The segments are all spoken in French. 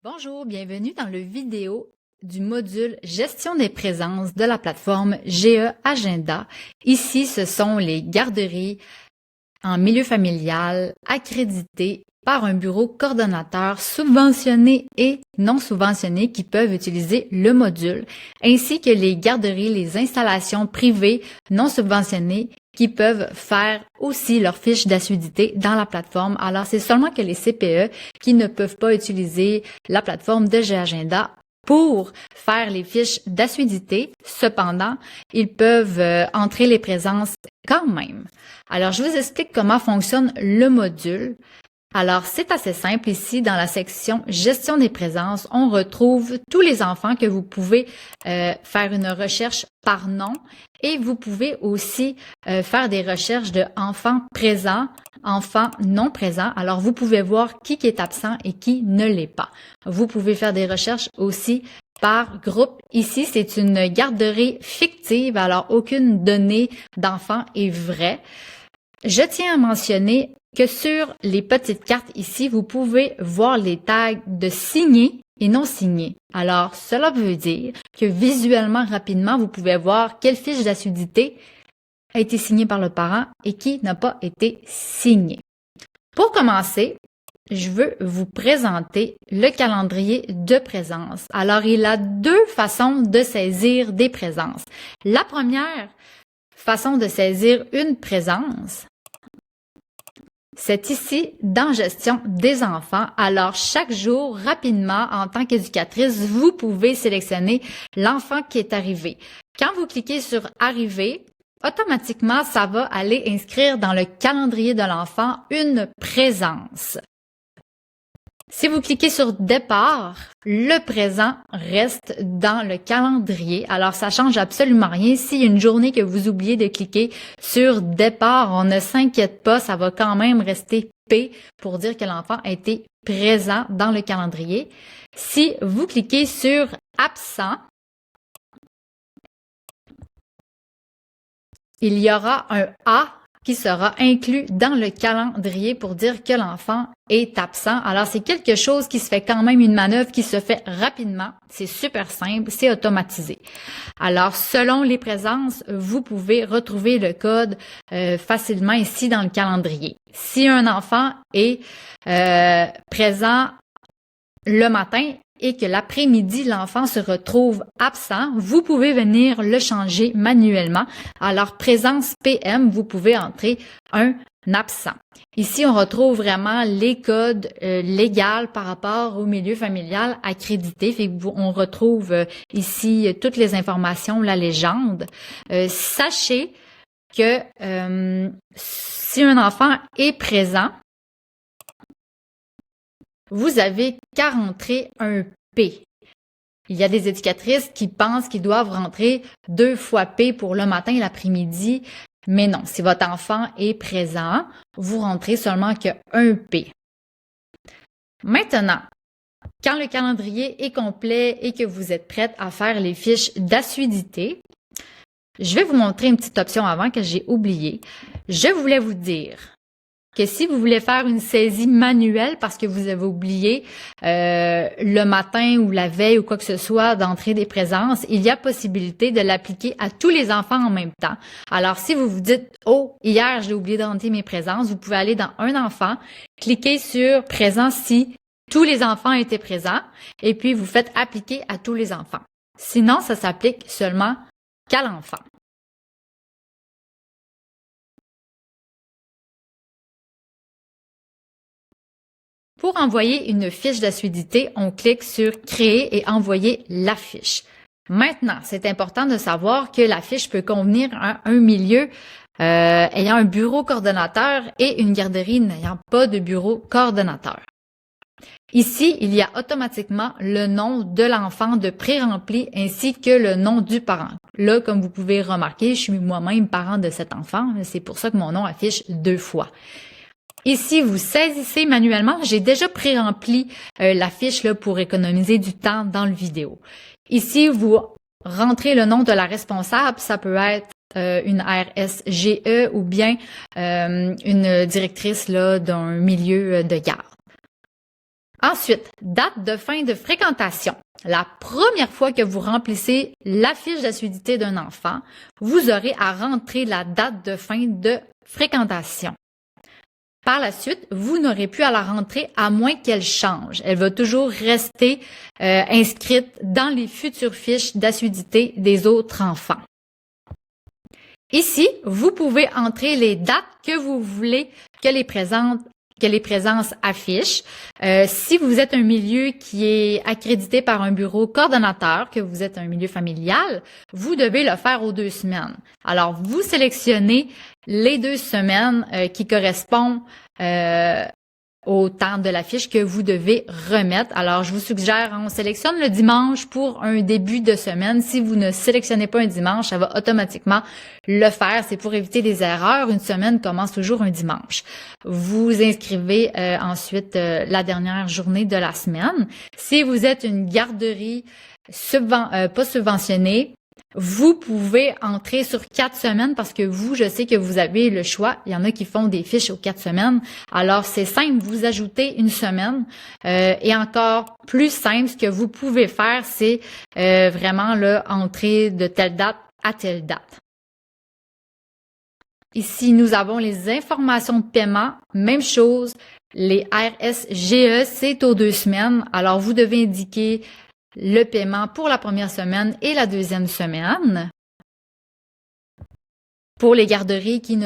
Bonjour, bienvenue dans le vidéo du module Gestion des présences de la plateforme GE Agenda. Ici, ce sont les garderies en milieu familial accréditées par un bureau coordonnateur subventionné et non subventionné qui peuvent utiliser le module, ainsi que les garderies, les installations privées non subventionnées qui peuvent faire aussi leur fiche d'assiduité dans la plateforme. Alors, c'est seulement que les CPE qui ne peuvent pas utiliser la plateforme de GEagenda pour faire les fiches d'assiduité. Cependant, ils peuvent entrer les présences quand même. Alors, je vous explique comment fonctionne le module. Alors, c'est assez simple. Ici, dans la section Gestion des présences, on retrouve tous les enfants que vous pouvez faire une recherche par nom et vous pouvez aussi faire des recherches de enfants présents, enfants non présents. Alors, vous pouvez voir qui est absent et qui ne l'est pas. Vous pouvez faire des recherches aussi par groupe. Ici, c'est une garderie fictive, alors aucune donnée d'enfant est vraie. Je tiens à mentionner que sur les petites cartes ici, vous pouvez voir les tags de signé et non signé. Alors, cela veut dire que visuellement, rapidement, vous pouvez voir quelle fiche d'assiduité a été signée par le parent et qui n'a pas été signée. Pour commencer, je veux vous présenter le calendrier de présence. Alors, il a deux façons de saisir des présences. La première façon de saisir une présence, c'est ici dans Gestion des enfants. Alors, chaque jour, rapidement, en tant qu'éducatrice, vous pouvez sélectionner l'enfant qui est arrivé. Quand vous cliquez sur Arriver, automatiquement, ça va aller inscrire dans le calendrier de l'enfant une présence. Si vous cliquez sur Départ, le présent reste dans le calendrier. Alors, ça change absolument rien. S'il y a une journée que vous oubliez de cliquer sur Départ, on ne s'inquiète pas, ça va quand même rester P pour dire que l'enfant a été présent dans le calendrier. Si vous cliquez sur Absent, il y aura un A qui sera inclus dans le calendrier pour dire que l'enfant est absent. Alors, c'est quelque chose qui se fait quand même, une manœuvre qui se fait rapidement. C'est super simple, c'est automatisé. Alors, selon les présences, vous pouvez retrouver le code facilement ici dans le calendrier. Si un enfant est présent le matin et que l'après-midi, l'enfant se retrouve absent, vous pouvez venir le changer manuellement. Alors, présence PM, vous pouvez entrer un absent. Ici, on retrouve vraiment les codes légaux par rapport au milieu familial accrédité. Fait que on retrouve ici toutes les informations, la légende. Sachez que si un enfant est présent, vous avez qu'à rentrer un P. Il y a des éducatrices qui pensent qu'ils doivent rentrer 2 fois P pour le matin et l'après-midi, mais non, si votre enfant est présent, vous rentrez seulement qu'un P. Maintenant, quand le calendrier est complet et que vous êtes prête à faire les fiches d'assiduité, je vais vous montrer une petite option avant que j'ai oublié. Je voulais vous dire que si vous voulez faire une saisie manuelle parce que vous avez oublié le matin ou la veille ou quoi que ce soit d'entrer des présences, il y a possibilité de l'appliquer à tous les enfants en même temps. Alors, si vous vous dites « Oh, hier, j'ai oublié d'entrer mes présences », vous pouvez aller dans un enfant, cliquer sur « Présent » si tous les enfants étaient présents et puis vous faites appliquer à tous les enfants. Sinon, ça s'applique seulement qu'à l'enfant. Pour envoyer une fiche d'assiduité, on clique sur « Créer et envoyer la fiche ». Maintenant, c'est important de savoir que la fiche peut convenir à un milieu ayant un bureau coordonnateur et une garderie n'ayant pas de bureau coordonnateur. Ici, il y a automatiquement le nom de l'enfant de pré-rempli ainsi que le nom du parent. Là, comme vous pouvez remarquer, je suis moi-même parent de cet enfant. C'est pour ça que mon nom affiche 2 fois. Ici, vous saisissez manuellement. J'ai déjà pré-rempli la fiche là, pour économiser du temps dans le vidéo. Ici, vous rentrez le nom de la responsable. Ça peut être une RSGE ou bien une directrice là, d'un milieu de garde. Ensuite, date de fin de fréquentation. La première fois que vous remplissez la fiche d'assiduité d'un enfant, vous aurez à rentrer la date de fin de fréquentation. Par la suite, vous n'aurez plus à la rentrer à moins qu'elle change. Elle va toujours rester inscrite dans les futures fiches d'assiduité des autres enfants. Ici, vous pouvez entrer les dates que vous voulez que les présences affichent. Si vous êtes un milieu qui est accrédité par un bureau coordonnateur, que vous êtes un milieu familial, vous devez le faire aux 2 semaines. Alors, vous sélectionnez les 2 semaines qui correspondent au temps de la fiche que vous devez remettre. Alors, je vous suggère, on sélectionne le dimanche pour un début de semaine. Si vous ne sélectionnez pas un dimanche, ça va automatiquement le faire. C'est pour éviter des erreurs. Une semaine commence toujours un dimanche. Vous inscrivez ensuite la dernière journée de la semaine. Si vous êtes une garderie pas subventionnée, vous pouvez entrer sur 4 semaines parce que je sais que vous avez le choix. Il y en a qui font des fiches aux 4 semaines. Alors, c'est simple, vous ajoutez une semaine. Et encore plus simple, ce que vous pouvez faire, c'est vraiment entrer de telle date à telle date. Ici, nous avons les informations de paiement. Même chose, les RSGE, c'est aux 2 semaines. Alors, vous devez indiquer le paiement pour la première semaine et la deuxième semaine. Pour les garderies qui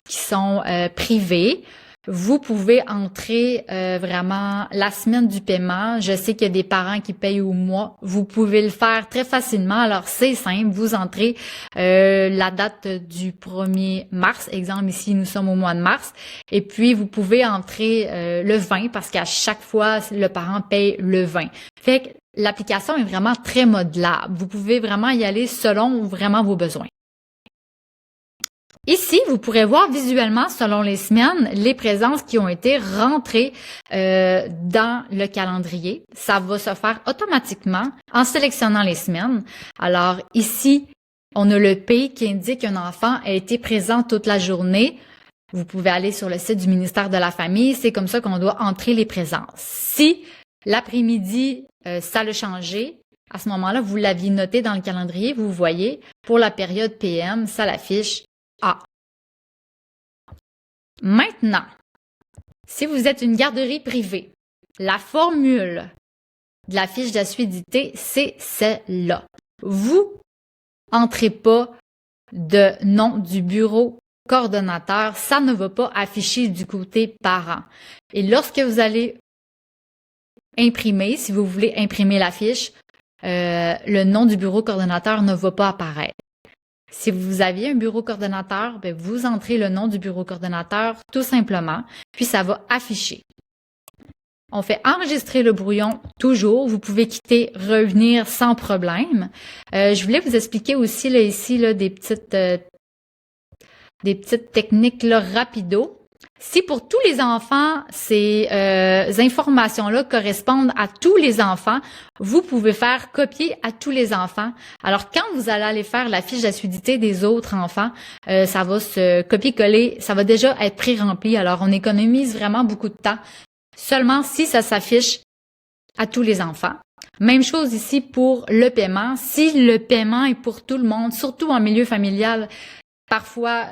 sont privées, vous pouvez entrer vraiment la semaine du paiement. Je sais qu'il y a des parents qui payent au mois. Vous pouvez le faire très facilement. Alors, c'est simple. Vous entrez la date du 1er mars. Exemple, ici, nous sommes au mois de mars. Et puis, vous pouvez entrer le 20 parce qu'à chaque fois, le parent paye le 20. Fait que l'application est vraiment très modelable. Vous pouvez vraiment y aller selon vraiment vos besoins. Ici, vous pourrez voir visuellement, selon les semaines, les présences qui ont été rentrées dans le calendrier. Ça va se faire automatiquement en sélectionnant les semaines. Alors ici, on a le P qui indique qu'un enfant a été présent toute la journée. Vous pouvez aller sur le site du ministère de la Famille. C'est comme ça qu'on doit entrer les présences. Si l'après-midi, ça l'a changé, à ce moment-là, vous l'aviez noté dans le calendrier, vous voyez, pour la période PM, ça l'affiche A. Maintenant, si vous êtes une garderie privée, la formule de la fiche d'assiduité, c'est celle-là. Vous entrez pas de nom du bureau coordonnateur, ça ne va pas afficher du côté parent. Et lorsque vous allez imprimer, si vous voulez imprimer la fiche, le nom du bureau coordonnateur ne va pas apparaître. Si vous aviez un bureau coordonnateur, vous entrez le nom du bureau coordonnateur tout simplement, puis ça va afficher. On fait enregistrer le brouillon toujours. Vous pouvez quitter, revenir sans problème. Je voulais vous expliquer aussi ici des petites techniques rapido. Si pour tous les enfants, ces informations-là correspondent à tous les enfants, vous pouvez faire copier à tous les enfants. Alors, quand vous allez aller faire la fiche d'assiduité des autres enfants, ça va se copier-coller, ça va déjà être pré-rempli. Alors, on économise vraiment beaucoup de temps. Seulement si ça s'affiche à tous les enfants. Même chose ici pour le paiement. Si le paiement est pour tout le monde, surtout en milieu familial, parfois,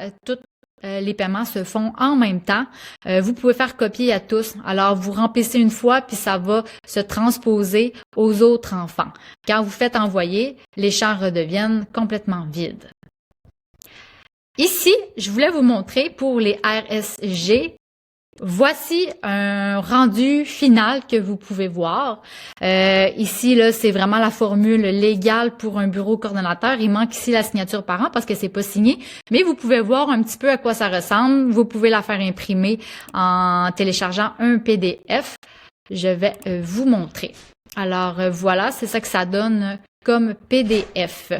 les paiements se font en même temps. Vous pouvez faire copier à tous. Alors, vous remplissez une fois, puis ça va se transposer aux autres enfants. Quand vous faites envoyer, les champs redeviennent complètement vides. Ici, je voulais vous montrer pour les RSG. Voici un rendu final que vous pouvez voir. Ici, c'est vraiment la formule légale pour un bureau coordonnateur. Il manque ici la signature parent parce que c'est pas signé, mais vous pouvez voir un petit peu à quoi ça ressemble. Vous pouvez la faire imprimer en téléchargeant un PDF. Je vais vous montrer. Alors voilà, c'est ça que ça donne comme PDF.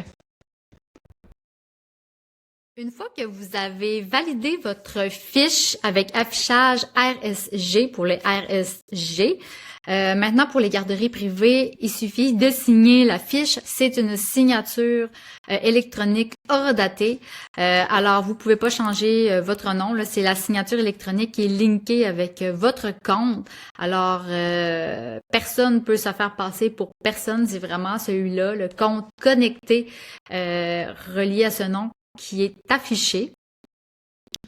Une fois que vous avez validé votre fiche avec affichage RSG pour les RSG, maintenant pour les garderies privées, il suffit de signer la fiche. C'est une signature électronique hors datée. Alors, vous pouvez pas changer votre nom. Là, c'est la signature électronique qui est linkée avec votre compte. Alors, personne peut se faire passer pour personne. C'est vraiment celui-là, le compte connecté relié à ce nom qui est affiché.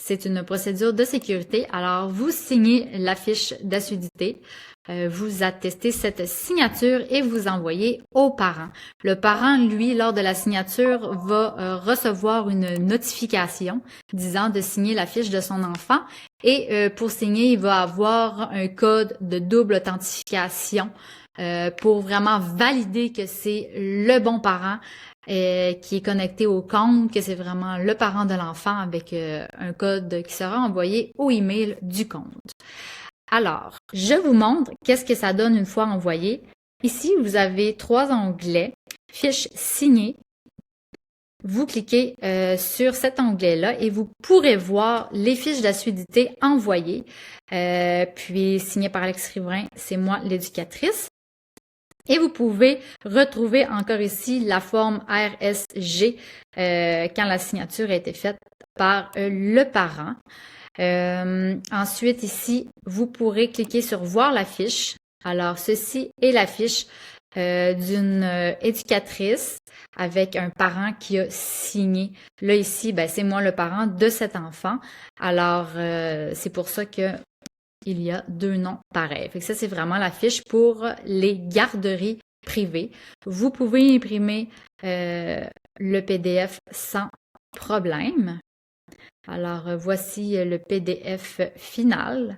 C'est une procédure de sécurité. Alors, vous signez la fiche d'assiduité, vous attestez cette signature et vous envoyez au parent. Le parent, lui, lors de la signature, va recevoir une notification disant de signer la fiche de son enfant et pour signer, il va avoir un code de double authentification pour vraiment valider que c'est le bon parent qui est connecté au compte, que c'est vraiment le parent de l'enfant avec un code qui sera envoyé au email du compte. Alors, je vous montre qu'est-ce que ça donne une fois envoyé. Ici, vous avez 3 onglets, fiche signée. Vous cliquez sur cet onglet-là et vous pourrez voir les fiches d'assiduité envoyées, puis signées par Alex Riverain, c'est moi l'éducatrice. Et vous pouvez retrouver encore ici la forme RSG quand la signature a été faite par le parent. Ensuite, ici, vous pourrez cliquer sur « Voir la fiche ». Alors, ceci est la fiche d'une éducatrice avec un parent qui a signé. Là, ici, ben, c'est moi le parent de cet enfant. Alors, c'est pour ça que il y a 2 noms pareils. Fait que ça, c'est vraiment la fiche pour les garderies privées. Vous pouvez imprimer le PDF sans problème. Alors, voici le PDF final.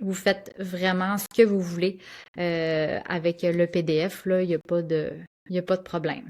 Vous faites vraiment ce que vous voulez avec le PDF. Là, il n'y a pas de problème.